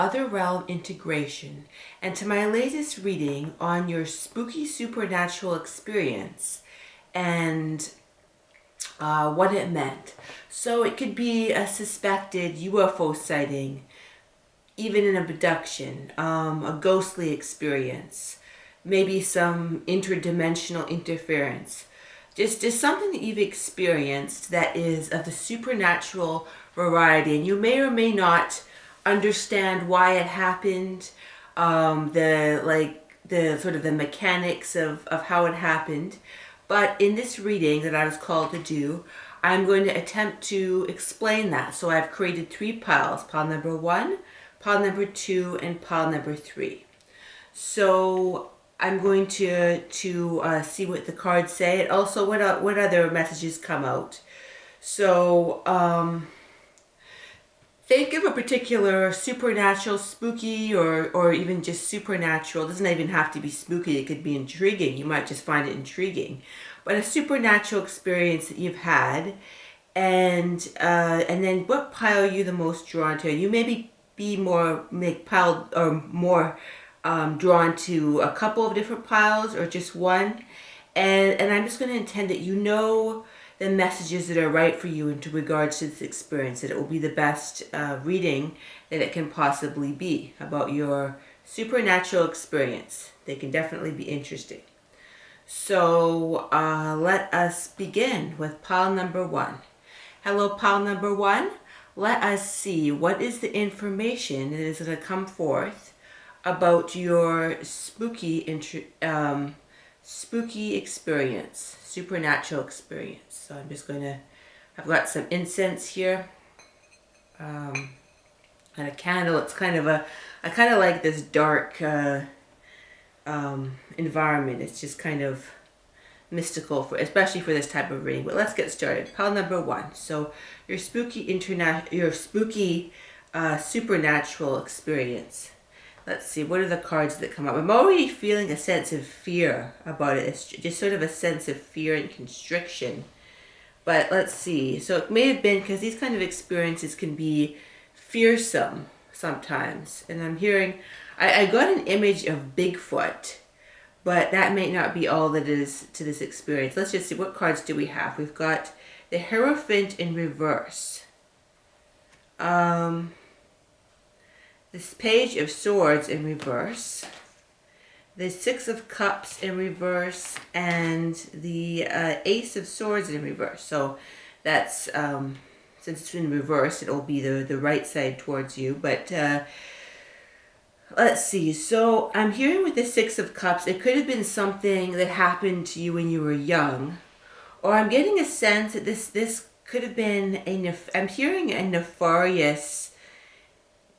Other realm integration, and to my latest reading on your spooky supernatural experience and what it meant. So it could be a suspected UFO sighting, even an abduction, a ghostly experience, maybe some interdimensional interference. Just something that you've experienced that is of the supernatural variety, and you may or may not understand why it happened, the sort of the mechanics of how it happened. But in this reading that I was called to do, I'm going to attempt to explain that. So I've created 3 piles: pile number 1, pile number 2, and pile number 3. So I'm going to see what the cards say, and also what other messages come out. So think of a particular supernatural, spooky, or even just supernatural. It doesn't even have to be spooky. It could be intriguing. You might just find it intriguing. But a supernatural experience that you've had, and then what pile are you the most drawn to? You maybe be more drawn to a couple of different piles or just one. And I'm just going to intend that you know the messages that are right for you in regards to this experience, that it will be the best reading that it can possibly be about your supernatural experience. They can definitely be interesting. So let us begin with pile number 1. Hello, pile number 1. Let us see what is the information that is going to come forth about your spooky experience, supernatural experience. So I'm just going to, I've got some incense here, and a candle. It's kind of I kind of like this dark environment. It's just kind of mystical, especially for this type of reading. But let's get started. Pile number 1. So your spooky supernatural experience. Let's see, what are the cards that come up? I'm already feeling a sense of fear about it. It's just sort of a sense of fear and constriction. But let's see. So it may have been because these kind of experiences can be fearsome sometimes. And I'm hearing, I got an image of Bigfoot, but that may not be all that is to this experience. Let's just see, what cards do we have? We've got the Hierophant in reverse. This Page of Swords in reverse, the 6 of Cups in reverse, and the Ace of Swords in reverse. So that's, since it's in reverse, it'll be the right side towards you. But let's see. So I'm hearing with the 6 of Cups, it could have been something that happened to you when you were young. Or I'm getting a sense that this could have been I'm hearing a nefarious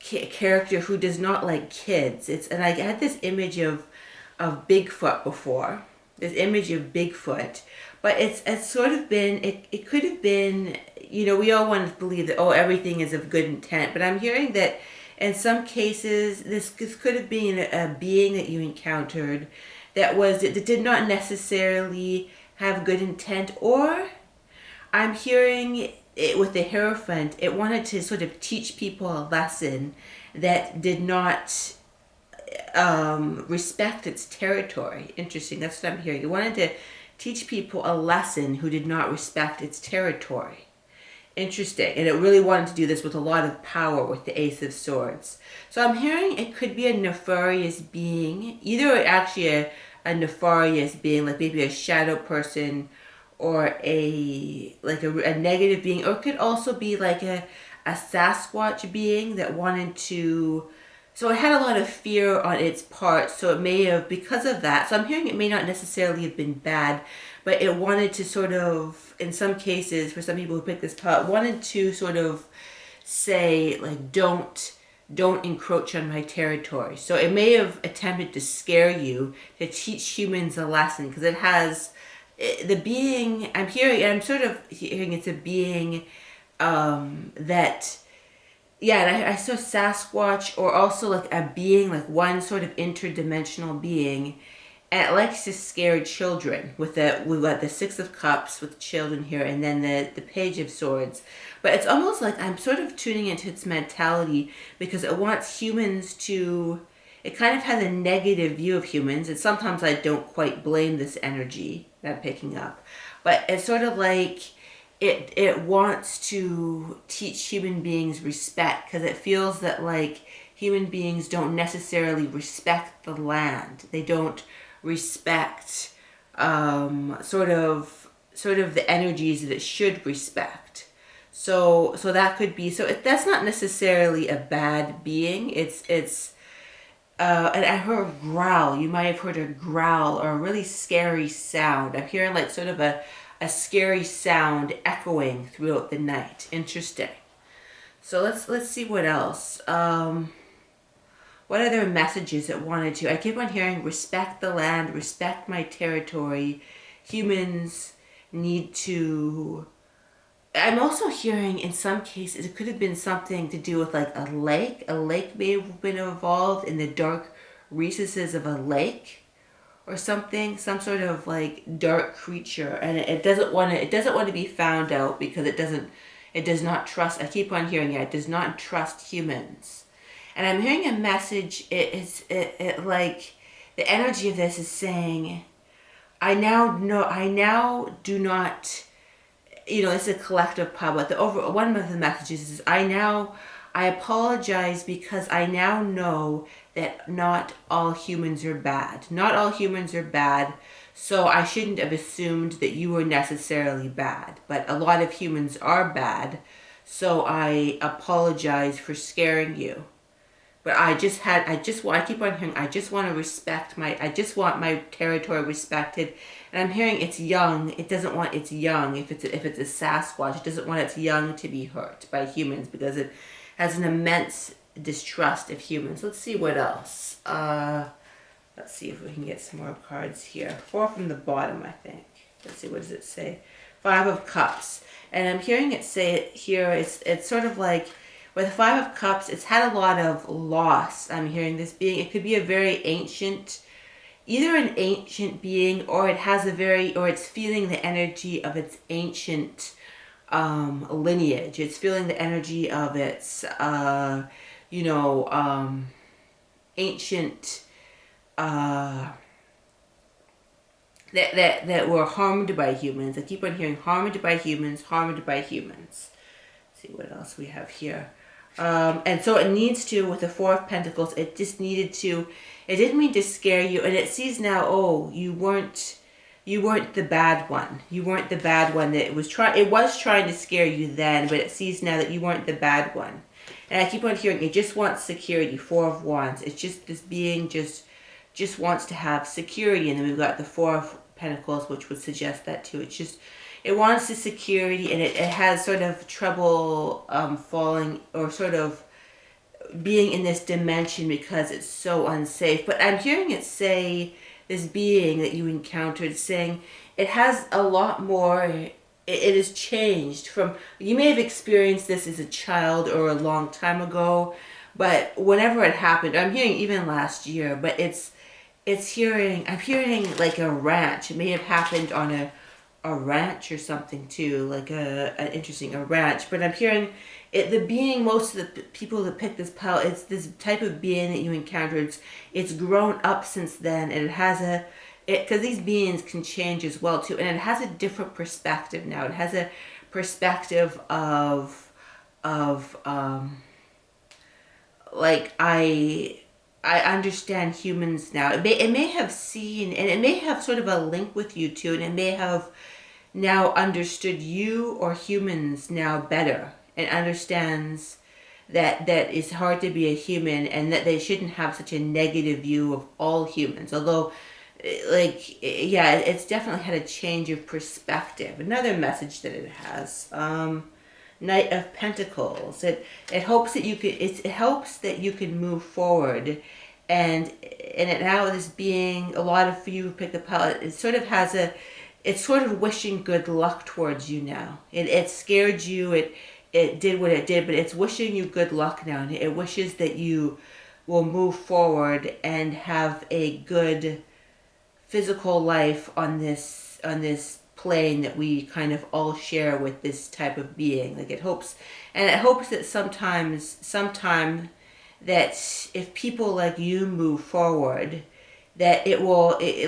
character who does not like kids. And I had this image of Bigfoot before, this image of Bigfoot, but it's sort of been, it could have been, we all want to believe that, everything is of good intent, but I'm hearing that in some cases this could have been a being that you encountered that did not necessarily have good intent. Or I'm hearing it with the Hierophant, it wanted to sort of teach people a lesson that did not respect its territory. Interesting, that's what I'm hearing. It wanted to teach people a lesson who did not respect its territory. Interesting, and it really wanted to do this with a lot of power with the Ace of Swords. So I'm hearing it could be a nefarious being, either actually a nefarious being, like maybe a shadow person, or a negative being, or it could also be like a Sasquatch being that wanted to, so it had a lot of fear on its part, so it may have, because of that, so I'm hearing it may not necessarily have been bad, but it wanted to sort of, in some cases, for some people who pick this part, wanted to sort of say, like, don't encroach on my territory. So it may have attempted to scare you, to teach humans a lesson, because it has, the being, I'm sort of hearing it's a being that, yeah, and I saw Sasquatch, or also like a being, like one sort of interdimensional being, And it likes to scare children we've got the Six of Cups with children here, and then the Page of Swords. But it's almost like I'm sort of tuning into its mentality because it wants humans to. It kind of has a negative view of humans, and sometimes I don't quite blame this energy that I'm picking up. But it's sort of like it wants to teach human beings respect because it feels that like human beings don't necessarily respect the land. They don't respect sort of the energies that it should respect. So that could be that's not necessarily a bad being. It's and I heard a growl. You might have heard a growl or a really scary sound. I'm hearing like sort of a scary sound echoing throughout the night. Interesting. So let's see what else. What other messages it wanted to? I keep on hearing respect the land, respect my territory. Humans need to. I'm also hearing in some cases it could have been something to do with like a lake. A lake may have been involved in the dark recesses of a lake or something. Some sort of like dark creature, and it doesn't want to be found out because it does not trust. I keep on hearing it does not trust humans. And I'm hearing a message. It like the energy of this is saying, I now do not. It's a collective pub. But one of the messages is I apologize because I now know that not all humans are bad. Not all humans are bad. So I shouldn't have assumed that you were necessarily bad. But a lot of humans are bad. So I apologize for scaring you. But I keep on hearing, I just want my territory respected. And I'm hearing it's young. It doesn't want its young. If it's a Sasquatch, it doesn't want its young to be hurt by humans because it has an immense distrust of humans. Let's see what else. Let's see if we can get some more cards here. 4 from the bottom, I think. Let's see, what does it say? 5 of Cups. And I'm hearing it say it here. It's sort of like, with the 5 of Cups, it's had a lot of loss. I'm hearing this being, it could be a very ancient, either an ancient being, or it's feeling the energy of its ancient lineage. It's feeling the energy of its, ancient, that were harmed by humans. I keep on hearing harmed by humans. Let's see what else we have here. And so it needs to, with the 4 of Pentacles, it just needed to, it didn't mean to scare you, and it sees now, you weren't the bad one. You weren't the bad one that it was trying to scare you then, but it sees now that you weren't the bad one. And I keep on hearing, it just wants security, 4 of Wands. It's just, this being just wants to have security, and then we've got the 4 of Pentacles, which would suggest that too. It's just, it wants the security, and it has sort of trouble falling or sort of being in this dimension because it's so unsafe. But I'm hearing it say, this being that you encountered, saying it has a lot more, it has changed from, you may have experienced this as a child or a long time ago, but whenever it happened, I'm hearing even last year, but I'm hearing like a ranch. It may have happened on a ranch or something too, like a ranch. But I'm hearing it, the being, most of the people that pick this pile, it's this type of being that you encountered. It's grown up since then, and it has because these beings can change as well too, and it has a different perspective now. It has a perspective of like I understand humans now. It may have seen, and it may have sort of a link with you too, and it may have now understood you or humans now better, and understands that it's hard to be a human, and that they shouldn't have such a negative view of all humans. Although, it's definitely had a change of perspective. Another message that it has. Knight of Pentacles. It hopes that it helps that you can move forward, and it now is being, a lot of you who pick the palette, it sort of has it's sort of wishing good luck towards you now. It scared you. It did what it did, but it's wishing you good luck now, and it wishes that you will move forward and have a good physical life on this plane that we kind of all share with this type of being. Like it hopes that sometime that if people like you move forward, that it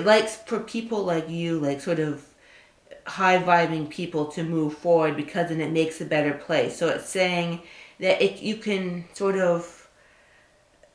likes for people like you, like sort of high vibing people, to move forward, because then it makes a better place. So it's saying that you can sort of,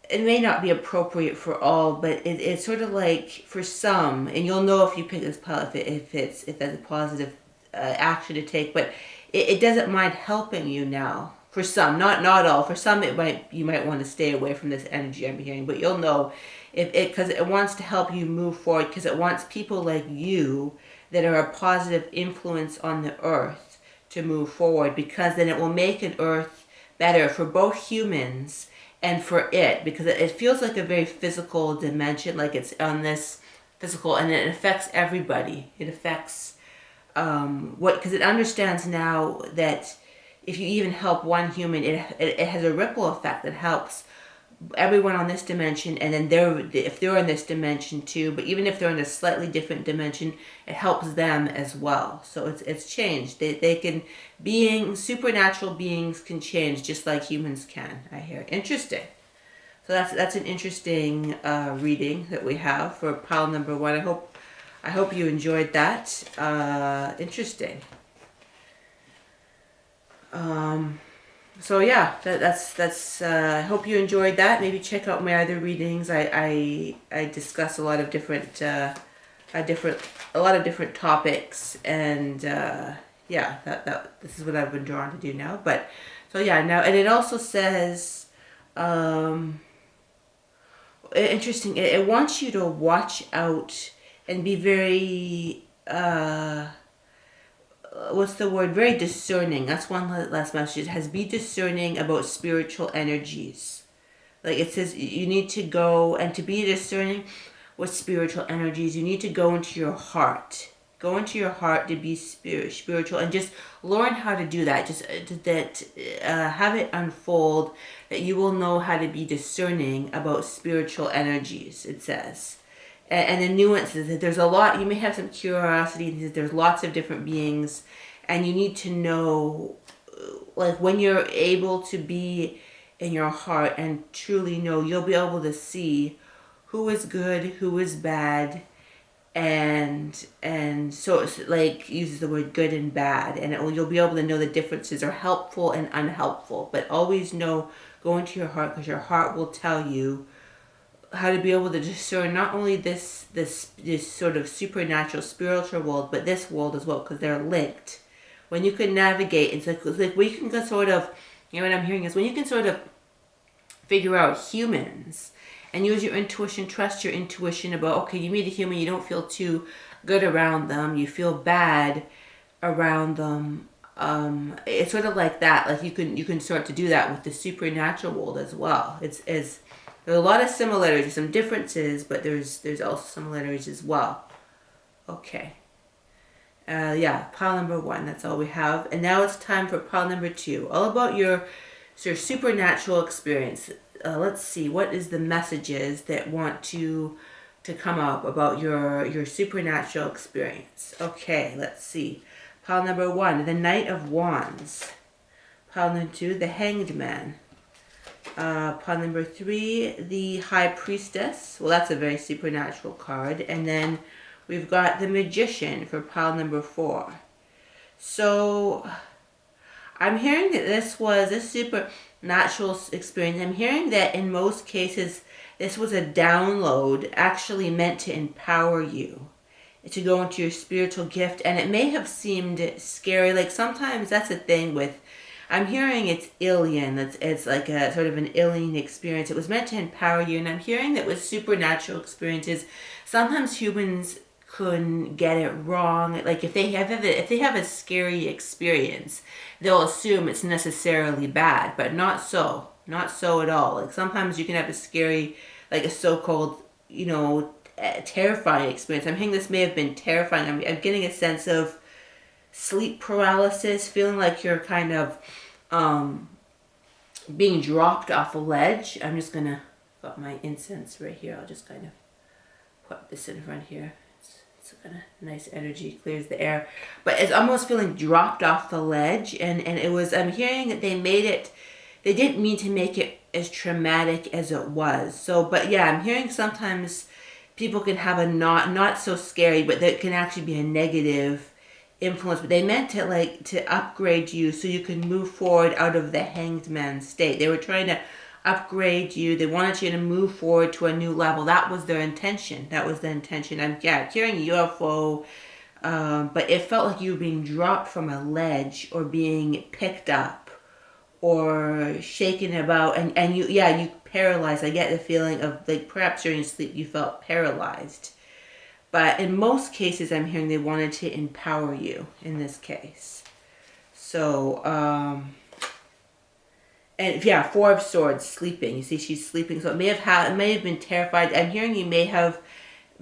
it may not be appropriate for all, but it's sort of like for some, and you'll know if you pick this path if that's a positive action to take. But it doesn't mind helping you now. For some, not all. For some, you might want to stay away from this energy I'm hearing. But you'll know because it wants to help you move forward, because it wants people like you that are a positive influence on the earth to move forward, because then it will make an earth better for both humans and for it, because it feels like a very physical dimension, like it's on this physical, and it affects everybody. It affects because it understands now that if you even help one human, it has a ripple effect that helps everyone on this dimension, and then if they're in this dimension too, but even if they're in a slightly different dimension, it helps them as well. So it's changed. They can, supernatural beings can change just like humans can, I hear. Interesting. So that's an interesting reading that we have for pile number 1. I hope you enjoyed that. Interesting. So yeah, that's I hope you enjoyed that. Maybe check out my other readings. I discuss a lot of different topics, and yeah, that this is what I've been drawn to do now. But so yeah, now, and it also says interesting. It wants you to watch out and be very what's the word? Very discerning. That's one last message. It has, be discerning about spiritual energies. Like it says, you need to go, and to be discerning with spiritual energies, you need to go into your heart. Go into your heart to be spiritual, and just learn how to do that. Just have it unfold, that you will know how to be discerning about spiritual energies, it says. And the nuances, that there's a lot, you may have some curiosity, there's lots of different beings, and you need to know, like when you're able to be in your heart and truly know, you'll be able to see who is good, who is bad, and so it's like, uses the word good and bad, and you'll be able to know the differences are helpful and unhelpful. But always know, go into your heart, because your heart will tell you how to be able to discern not only this sort of supernatural spiritual world, but this world as well, because they're linked. When you can navigate, it's like when you can sort of, you know what I'm hearing is, when you can sort of figure out humans and use your intuition, trust your intuition about, okay, you meet a human, you don't feel too good around them, you feel bad around them. It's sort of like that. Like you can start to do that with the supernatural world as well. There are a lot of similarities, some differences, but there's also similarities as well. Okay. Yeah, pile number 1, that's all we have. And now it's time for pile number 2, all about your supernatural experience. Let's see, what is the messages that want to come up about your supernatural experience? Okay, let's see. Pile number 1, the Knight of Wands. Pile number 2, the Hanged Man. Pile number 3, the High Priestess. Well, that's a very supernatural card. And then we've got the Magician for pile number 4. So I'm hearing that this was a supernatural experience. I'm hearing that in most cases this was a download actually meant to empower you to go into your spiritual gift. And it may have seemed scary. Like sometimes that's the thing with, I'm hearing it's alien. It's like a sort of an alien experience. It was meant to empower you. And I'm hearing that with supernatural experiences, sometimes humans couldn't get it wrong. Like if they have a scary experience, they'll assume it's necessarily bad, but not so at all. Like sometimes you can have a scary, like a so-called, terrifying experience. I'm hearing this may have been terrifying. I'm getting a sense of sleep paralysis, feeling like you're kind of being dropped off a ledge. I'm just gonna got my incense right here. I'll just kind of put this in front here. It's kind of nice energy, clears the air. But it's almost feeling dropped off the ledge. And it was, I'm hearing that they didn't mean to make it as traumatic as it was. So, but yeah, I'm hearing sometimes people can have a not so scary, but that can actually be a negative influence. But they meant to upgrade you so you can move forward out of the hanged man state. They were trying to upgrade you. They wanted you to move forward to a new level. That was their intention. That was the intention. I'm hearing UFO, but it felt like you were being dropped from a ledge or being picked up or shaken about, and you paralyzed. I get the feeling of like perhaps during sleep you felt paralyzed. But in most cases, I'm hearing they wanted to empower you in this case. So, and yeah, Four of Swords, sleeping. You see, she's sleeping. So it may have been terrified. I'm hearing you may have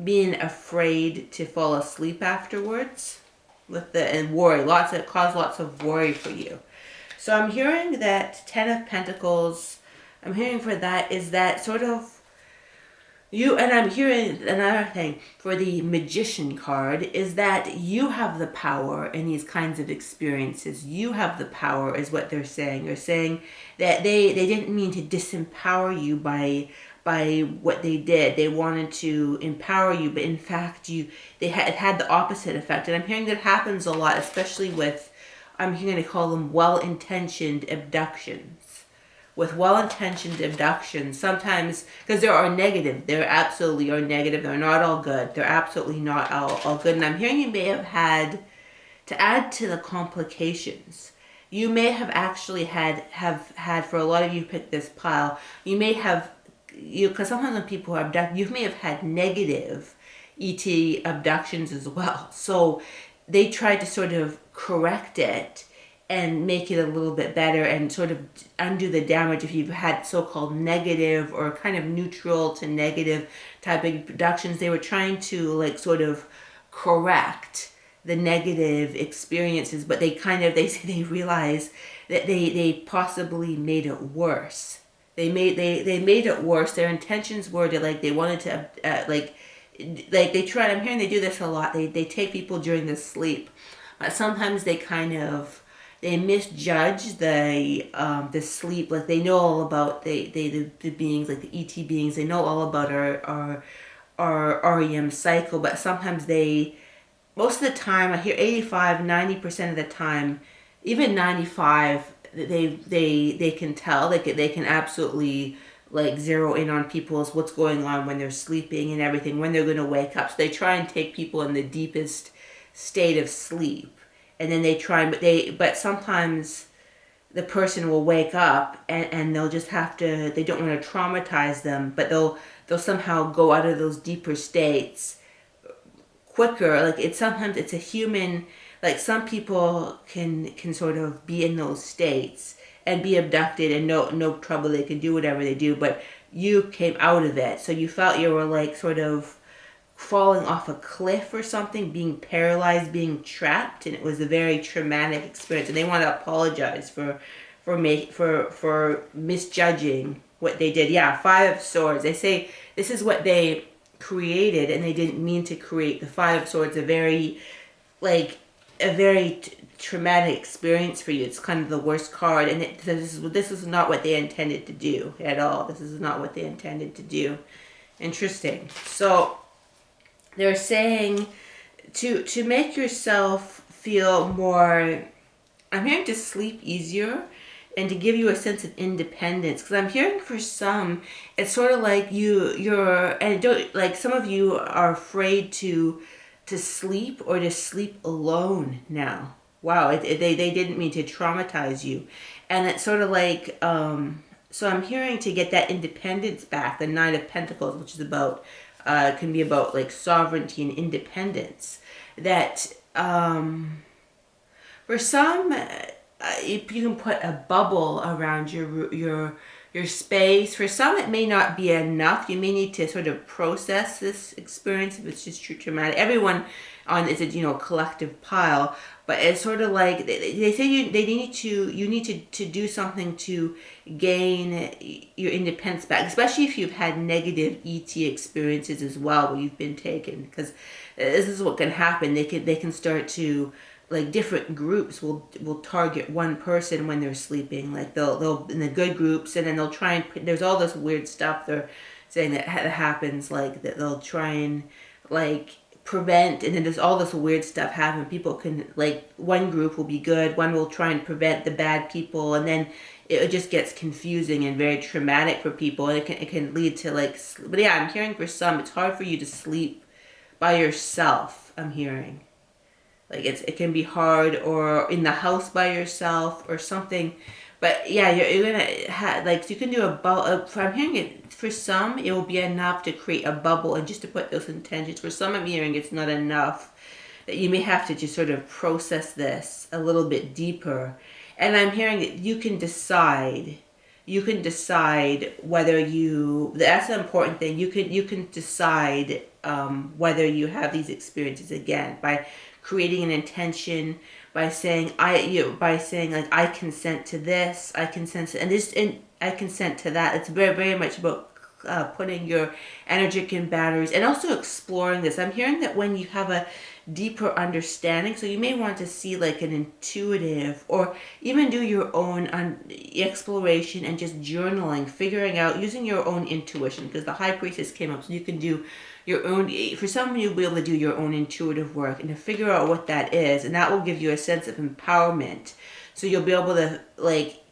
been afraid to fall asleep afterwards, and worry. It caused lots of worry for you. So I'm hearing that Ten of Pentacles. I'm hearing for that is that sort of you, and I'm hearing another thing for the Magician card is that you have the power in these kinds of experiences. You have the power is what they're saying. They're saying that they didn't mean to disempower you by what they did. They wanted to empower you, but in fact it had the opposite effect. And I'm hearing that happens a lot, especially with, I'm hearing they call them well-intentioned abductions. With well-intentioned abductions, sometimes, because there are negative, there absolutely are negative, they're not all good, they're absolutely not all good, and I'm hearing you may have had, to add to the complications, you may have actually had, for a lot of you pick this pile, you may have, because sometimes when people are abducted, you may have had negative ET abductions as well, so they tried to sort of correct it, and make it a little bit better and sort of undo the damage if you've had so-called negative or kind of neutral to negative type of productions. They were trying to like sort of correct the negative experiences, but they realized that they possibly made it worse. They made it worse. Their intentions were to they wanted to they tried. I'm hearing they do this a lot. They take people during the sleep, but sometimes they misjudge the sleep. Like they know all about the beings, like the ET beings. They know all about our REM cycle, but sometimes most of the time, I hear 85-90% of the time, even 95, they can tell. They can absolutely zero in on people's what's going on when they're sleeping and everything, when they're going to wake up. So they try and take people in the deepest state of sleep. And then but sometimes the person will wake up and they'll just have to, they don't want to traumatize them, but they'll somehow go out of those deeper states quicker. Sometimes it's a human, some people can sort of be in those states and be abducted and no trouble, they can do whatever they do, but you came out of it. So you felt you were sort of falling off a cliff or something, being paralyzed, being trapped, and it was a very traumatic experience. And they want to apologize for misjudging what they did. Yeah, Five of Swords. They say this is what they created, and they didn't mean to create. The Five of Swords, a very traumatic experience for you. It's kind of the worst card, and this is not what they intended to do at all. This is not what they intended to do. Interesting. So they're saying to make yourself feel more, I'm hearing to sleep easier and to give you a sense of independence. Because I'm hearing for some, it's sort of like some of you are afraid to sleep or to sleep alone now. Wow, they didn't mean to traumatize you. And it's sort of so I'm hearing to get that independence back, the Nine of Pentacles, which is can be about sovereignty and independence. That for some, you can put a bubble around your your space. For some, it may not be enough. You may need to sort of process this experience if it's just too traumatic. Everyone on is a collective pile, but it's sort of like they say you need to do something to gain your independence back, especially if you've had negative ET experiences as well, where you've been taken, because this is what can happen. They can start to, like, different groups will target one person when they're sleeping. Like they'll in the good groups, and then they'll try and there's all this weird stuff they're saying that happens, like that they'll try and like prevent, and then there's all this weird stuff happen. People can, like, one group will be good, one will try and prevent the bad people, and then it just gets confusing and very traumatic for people, and it can lead to, like, but yeah, I'm hearing for some it's hard for you to sleep by yourself. I'm hearing, like, it can be hard, or in the house by yourself or something. But yeah, you're gonna have, like, so you can do a bubble. I'm hearing it for some, it will be enough to create a bubble and just to put those intentions. For some, I'm hearing it's not enough. That you may have to just sort of process this a little bit deeper. And I'm hearing that you can decide. You can decide whether you. That's the important thing. You can decide whether you have these experiences again by creating an intention, by saying like, I consent to this, I consent to, and I consent to that. It's very, very much about putting your energetic in batteries, and also exploring this. I'm hearing that when you have a deeper understanding, so you may want to see, like, an intuitive, or even do your own exploration and just journaling, figuring out, using your own intuition, because the High Priestess came up, so you can do your own. For some of you, you'll be able to do your own intuitive work and to figure out what that is, and that will give you a sense of empowerment. So you'll be able to, like,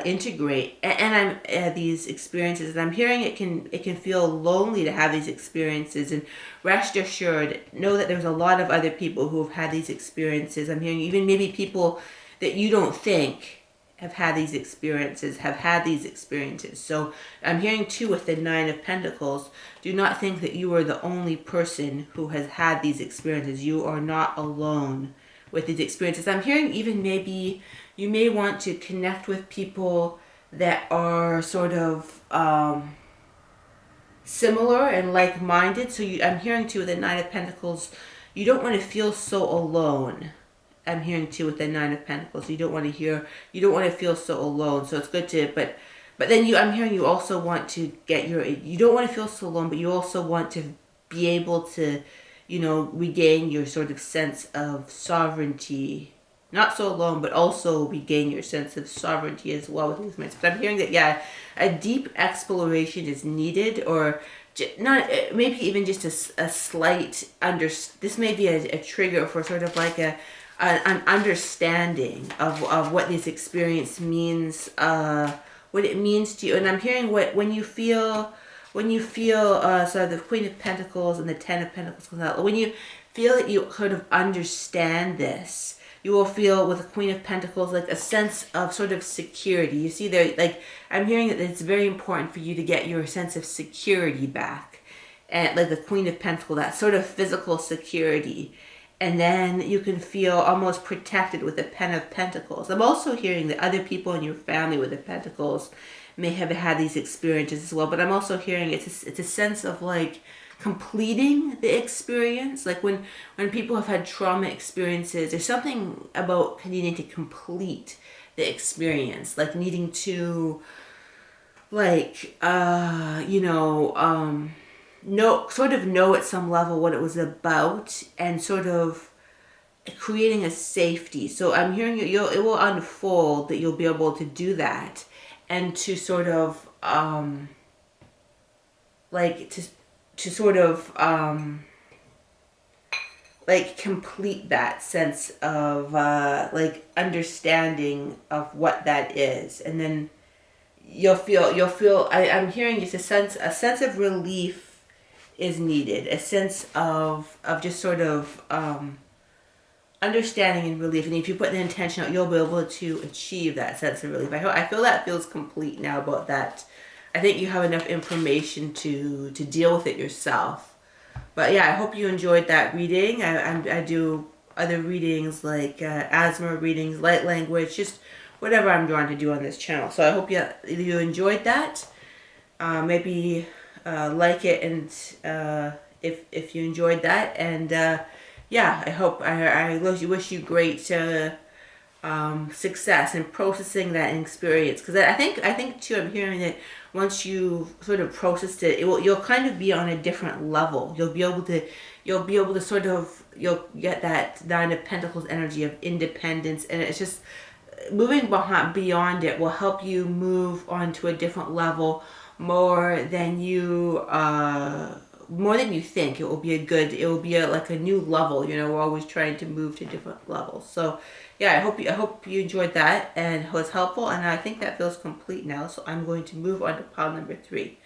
integrate and I'm these experiences. And I'm hearing it can feel lonely to have these experiences, and rest assured, know that there's a lot of other people who have had these experiences. I'm hearing even maybe people that you don't think have had these experiences. So I'm hearing too, with the Nine of Pentacles, do not think that you are the only person who has had these experiences. You are not alone with these experiences. I'm hearing even maybe you may want to connect with people that are sort of similar and like-minded. So I'm hearing too, with the Nine of Pentacles, you don't want to feel so alone. I'm hearing too, with the Nine of Pentacles, you don't want to feel so alone. So it's good to, but then I'm hearing you also want to you don't want to feel so alone, but you also want to be able to, regain your sort of sense of sovereignty. Not so alone, but also regain your sense of sovereignty as well with these minds. But I'm hearing that, yeah, a deep exploration is needed, or not, maybe even just a slight this may be a trigger for sort of like an understanding of what this experience means, what it means to you. And I'm hearing when you feel so the Queen of Pentacles and the Ten of Pentacles comes out, when you feel that you sort of understand this, you will feel with the Queen of Pentacles like a sense of sort of security. You see there, like, I'm hearing that it's very important for you to get your sense of security back. And like the Queen of Pentacles, that sort of physical security. And then you can feel almost protected with the Pen of Pentacles. I'm also hearing that other people in your family with the Pentacles may have had these experiences as well. But I'm also hearing it's a sense of, like, completing the experience. Like when people have had trauma experiences, there's something about needing to complete the experience, like needing to, like, know at some level what it was about, and sort of creating a safety. So I'm hearing it will unfold, that you'll be able to do that, and to sort of to sort of like complete that sense of like understanding of what that is. And then you'll feel I'm hearing just a sense of relief is needed, a sense of just sort of understanding and relief. And if you put the intention out, you'll be able to achieve that sense of relief. I feel that feels complete now about that. I think you have enough information to deal with it yourself. But yeah, I hope you enjoyed that reading. I do other readings, like asthma readings, light language, just whatever I'm drawn to do on this channel. So I hope you enjoyed that. Maybe like it, and if you enjoyed that, and yeah, I wish you great success in processing that experience, because I think too, I'm hearing that once you sort of processed it, you'll kind of be on a different level. You'll be able to sort of, you'll get that Nine of Pentacles energy of independence, and it's just moving beyond it will help you move on to a different level more than you think. It will be like a new level. We're always trying to move to different levels. So yeah, I hope you enjoyed that and it was helpful, and I think that feels complete now. So I'm going to move on to pile number 3.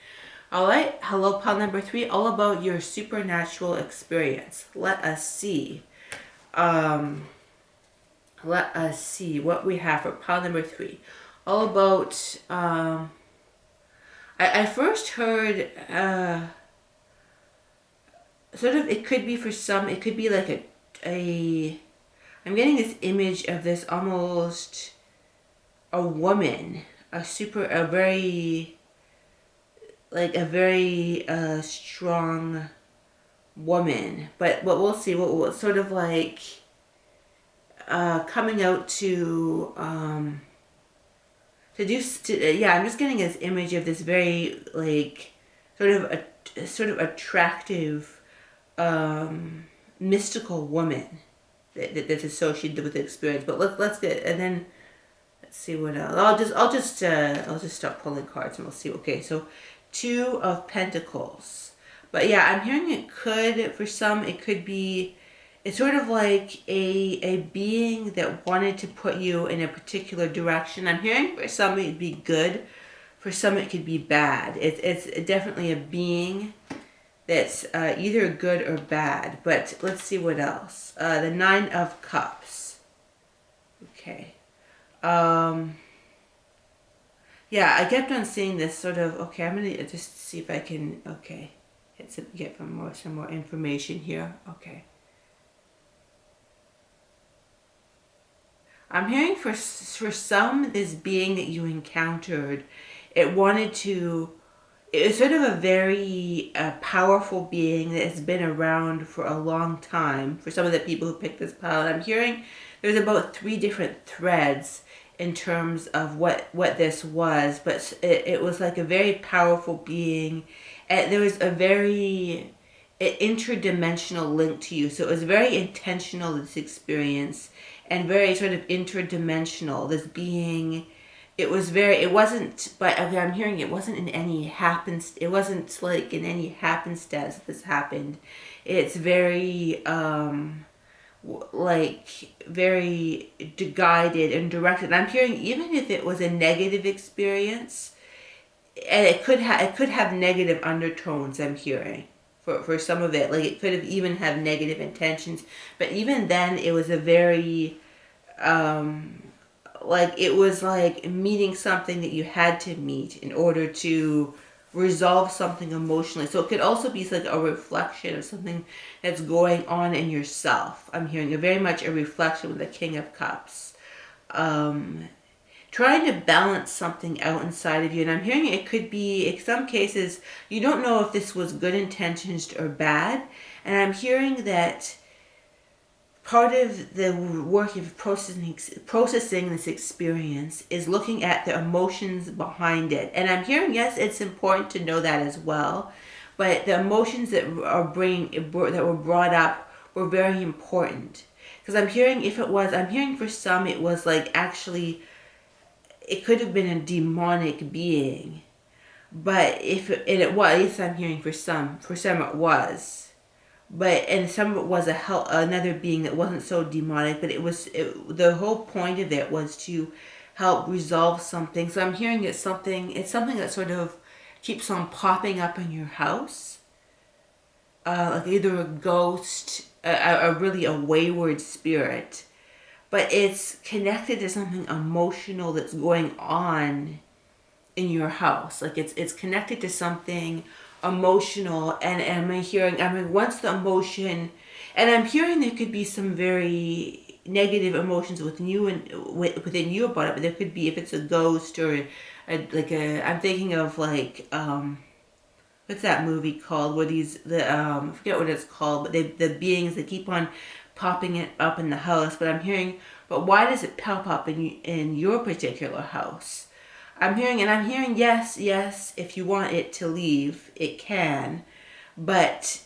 All right, hello, pile number 3, all about your supernatural experience. Let us see. Let us see what we have for pile number 3. All about, I first heard, sort of, it could be for some, it could be like I'm getting this image of this almost a woman, a very strong woman. But we'll see, what sort of like, coming out to yeah, I'm just getting this image of this very like sort of attractive mystical woman that's associated with the experience. But let's see what else. I'll just stop pulling cards and we'll see. Okay, so 2 of Pentacles. But yeah, I'm hearing for some it could be, it's sort of like a being that wanted to put you in a particular direction. I'm hearing for some it'd be good, for some it could be bad. It's definitely a being that's either good or bad. But let's see what else. The 9 of Cups. Okay. Yeah, I kept on seeing this sort of, okay, I'm going to just see if I can, okay, get some more information here. Okay. I'm hearing for some, this being that you encountered, it was sort of a very powerful being that has been around for a long time. For some of the people who picked this pile, I'm hearing there's about 3 different threads in terms of what this was, but it was like a very powerful being, and there was a very interdimensional link to you. So it was very intentional, this experience, and very sort of interdimensional. This being, it wasn't, but okay, I'm hearing it wasn't in any it wasn't like in any happenstance that this happened. It's very, like very guided and directed. I'm hearing even if it was a negative experience, and it could have negative undertones, I'm hearing for some of it, like it could have even have negative intentions, but even then it was a very like it was like meeting something that you had to meet in order to resolve something emotionally. So it could also be like a reflection of something that's going on in yourself. I'm hearing very much a reflection with the King of Cups. Trying to balance something out inside of you. And I'm hearing it could be, in some cases, you don't know if this was good intentions or bad. And I'm hearing that part of the work of processing this experience is looking at the emotions behind it. And I'm hearing, yes, it's important to know that as well. But the emotions that were brought up were very important. Because I'm hearing for some, it was like actually, it could have been a demonic being, but I'm hearing for some it was, and some of it was another being that wasn't so demonic, but the whole point of it was to help resolve something. So I'm hearing it's something that sort of keeps on popping up in your house, like either a ghost, really a wayward spirit. But it's connected to something emotional that's going on in your house. Like it's connected to something emotional. And once the emotion, and I'm hearing there could be some very negative emotions within you and within you about it, but there could be, if it's a ghost or I'm thinking of like what's that movie called where I forget what it's called, but the beings that keep on popping it up in the house. But I'm hearing, but why does it pop up in your particular house? I'm hearing, yes, if you want it to leave, it can, but,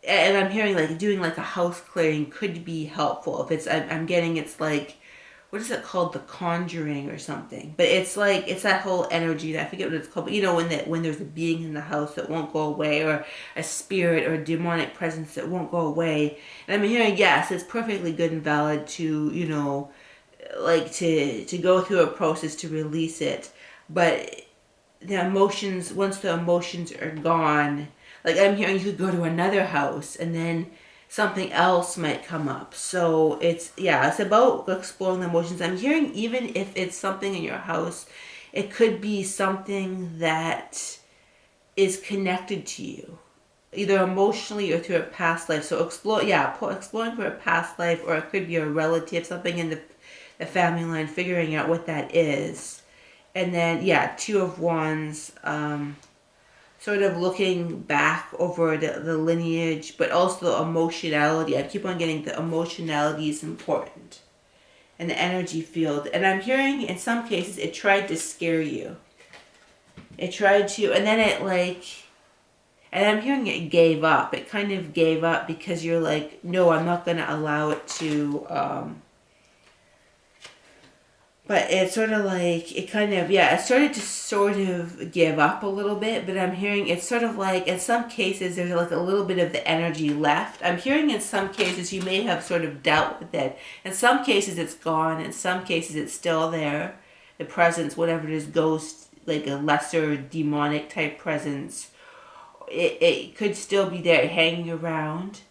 and I'm hearing like doing like a house clearing could be helpful. If it's, I'm getting, it's like, what is it called? The Conjuring or something. But it's like, it's that whole energy that I forget what it's called. But you know, when there's a being in the house that won't go away, or a spirit or a demonic presence that won't go away. And I'm hearing, yes, it's perfectly good and valid to, you know, like to go through a process to release it. But the emotions, once the emotions are gone, like I'm hearing, you could go to another house and then something else might come up. So it's about exploring the emotions. I'm hearing, even if it's something in your house, it could be something that is connected to you, either emotionally or through a past life. So exploring for a past life, or it could be a relative, something in the family line, figuring out what that is. And then, Two of Wands, sort of looking back over the lineage, but also the emotionality. I keep on getting the emotionality is important. And the energy field. And I'm hearing, in some cases, it tried to scare you. It tried to, and then it like, and I'm hearing it gave up. It kind of gave up because you're like, no, I'm not going to allow it to, but it's sort of like, it kind of, it started to sort of give up a little bit, but I'm hearing it's sort of like, in some cases, there's like a little bit of the energy left. I'm hearing in some cases you may have sort of dealt with it. In some cases it's gone. In some cases it's still there. The presence, whatever it is, ghost, like a lesser demonic type presence. It could still be there hanging around.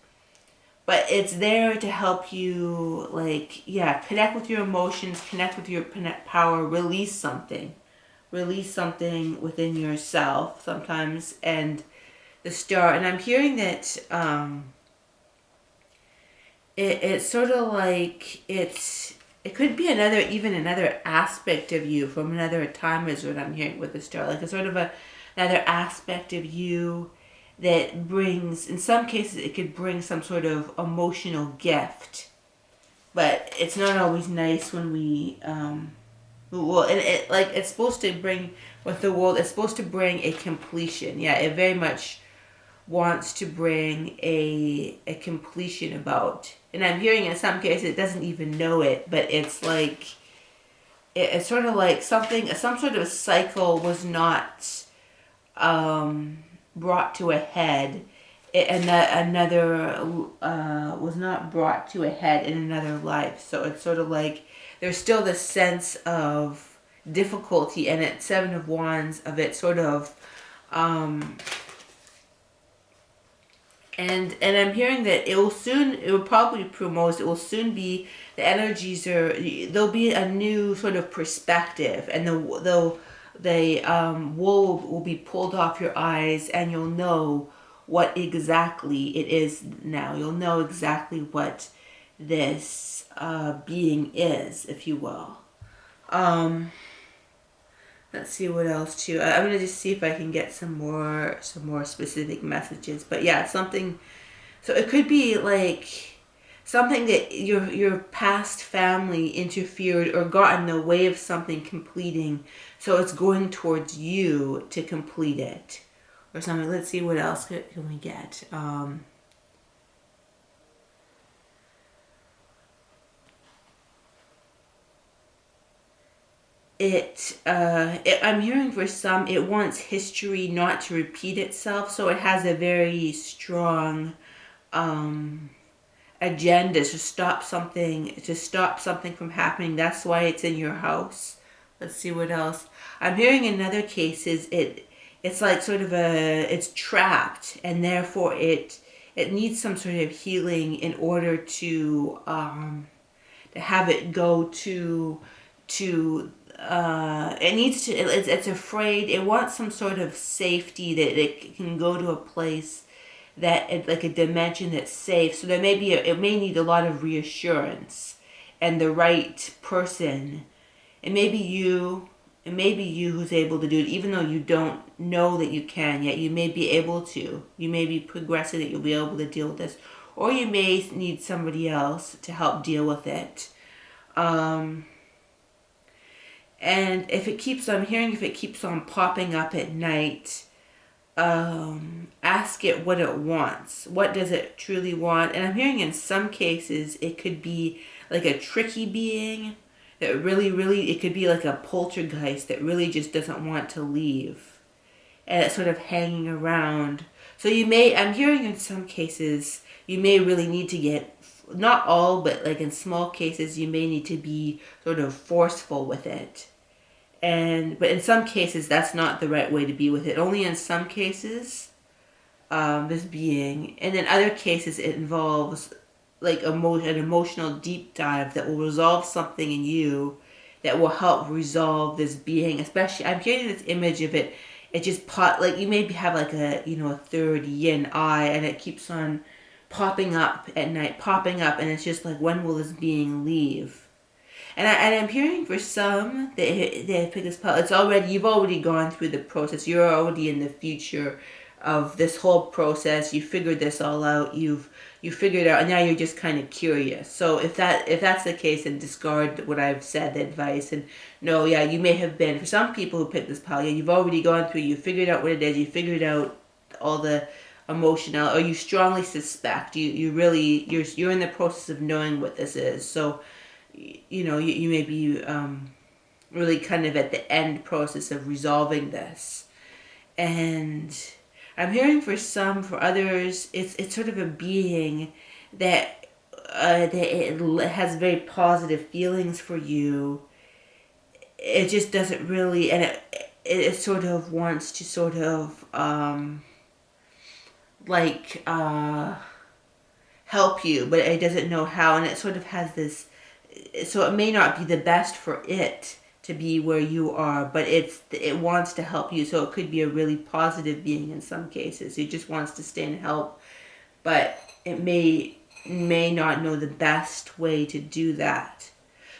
But it's there to help you, like, connect with your emotions, connect with your power, release something within yourself sometimes, and the star. And I'm hearing that it's sort of like it could be another aspect of you from another time, is what I'm hearing with the star. Like, it's sort of another aspect of you that brings, in some cases, it could bring some sort of emotional gift. But it's not always nice when we, it's supposed to bring, with the world, it's supposed to bring a completion. Yeah, it very much wants to bring a completion about. And I'm hearing in some cases it doesn't even know it, but it's like, it's sort of like some sort of cycle was not, brought to a head, and that another was not brought to a head in another life. So it's sort of like there's still this sense of difficulty, and at Seven of Wands of it sort of and I'm hearing that it will probably promote, it will soon be, the energies there'll be a new sort of perspective, and the wool will be pulled off your eyes, and you'll know what exactly it is now. You'll know exactly what this being is, if you will. Let's see what else too. I'm gonna just see if I can get some more specific messages. But something. So it could be like something that your past family interfered or got in the way of something completing, so it's going towards you to complete it or something. Let's see what else can we get. I'm hearing for some, it wants history not to repeat itself, so it has a very strong agenda to stop something from happening. That's why it's in your house. Let's see what else. I'm hearing in other cases it's like sort of it's trapped, and therefore it needs some sort of healing in order to have it go to it needs to, it's afraid, it wants some sort of safety, that it can go to a place that it's like a dimension that's safe. So there may be it may need a lot of reassurance and the right person. It may be you. It may be you who's able to do it, even though you don't know that you can yet. You may be able to. You may be progressing that you'll be able to deal with this, or you may need somebody else to help deal with it. And if it keeps on hearing, if it keeps on popping up at night, ask it what it wants. What does it truly want? And I'm hearing in some cases it could be like a tricky being that really, it could be like a poltergeist that really just doesn't want to leave. And it's sort of hanging around. So I'm hearing in some cases, you may really need to get, not all, but like in small cases, you may need to be sort of forceful with it. But in some cases, that's not the right way to be with it. Only in some cases, this being. And in other cases, it involves like an emotional deep dive that will resolve something in you that will help resolve this being. Especially, I'm getting this image of it. It just like you maybe have like a third yin eye, and it keeps on popping up at night, and it's just like, when will this being leave? And I'm hearing for some that pick this part. You've already gone through the process. You're already in the future of this whole process. You figured this all out. You figured it out, and now you're just kind of curious. So if that's the case, then discard what I've said, the advice, and no, yeah, you may have been, for some people who pick this pile, yeah, you've already gone through. You figured out what it is. You figured out all the emotional, or you strongly suspect. You're in the process of knowing what this is. So you may be really kind of at the end process of resolving this. And I'm hearing for others, it's sort of a being that it has very positive feelings for you. It just doesn't really, and it sort of wants to sort of help you, but it doesn't know how, and it sort of has this. So it may not be the best for it to be where you are, but it wants to help you. So it could be a really positive being in some cases. It just wants to stay and help, but it may not know the best way to do that.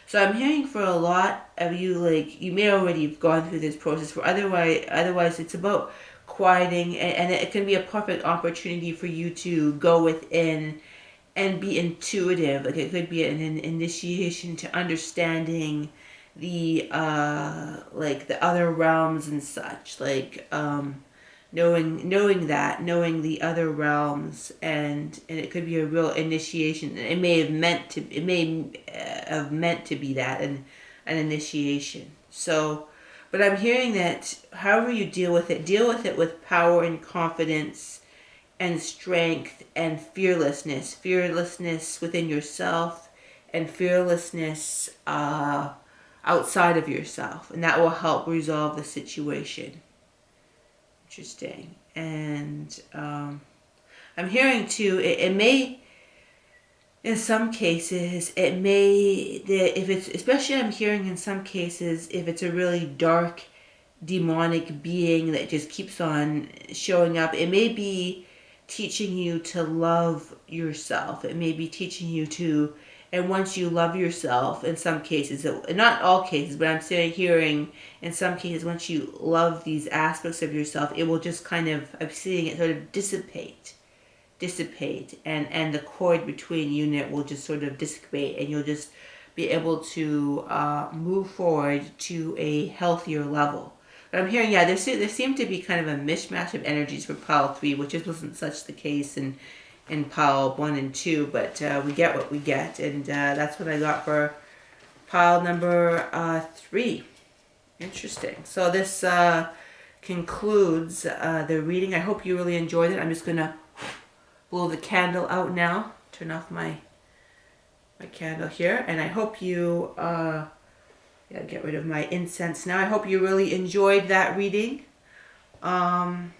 So I'm hearing for a lot of you, like, you may already have gone through this process. For otherwise it's about quieting, and it can be a perfect opportunity for you to go within and be intuitive. Like, it could be an initiation to understanding the the other realms and such, like knowing the other realms, and it could be a real initiation. It may have meant to be that, an initiation. So, but I'm hearing that however you deal with it with power and confidence and strength and fearlessness within yourself, and fearlessness outside of yourself, and that will help resolve the situation. Interesting. And I'm hearing too, it may, in some cases, if it's, especially I'm hearing in some cases, if it's a really dark, demonic being that just keeps on showing up, it may be teaching you to love yourself. It may be teaching you to, and once you love yourself, in some cases, not all cases, but I'm hearing in some cases, once you love these aspects of yourself, it will just kind of, I'm seeing it sort of dissipate, and the cord between you and it will just sort of dissipate, and you'll just be able to move forward to a healthier level. But I'm hearing, yeah, there seemed to be kind of a mishmash of energies for pile 3, which wasn't such the case in pile 1 and 2, but we get what we get, and that's what I got for pile number 3. Interesting. So this concludes the reading. I hope you really enjoyed it. I'm just going to blow the candle out now. Turn off my candle here, and I hope you... get rid of my incense now. I hope you really enjoyed that reading. And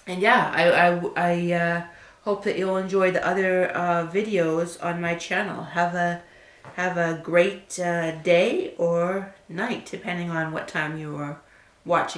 yeah, I hope that you'll enjoy the other videos on my channel. Have a great day or night, depending on what time you are watching.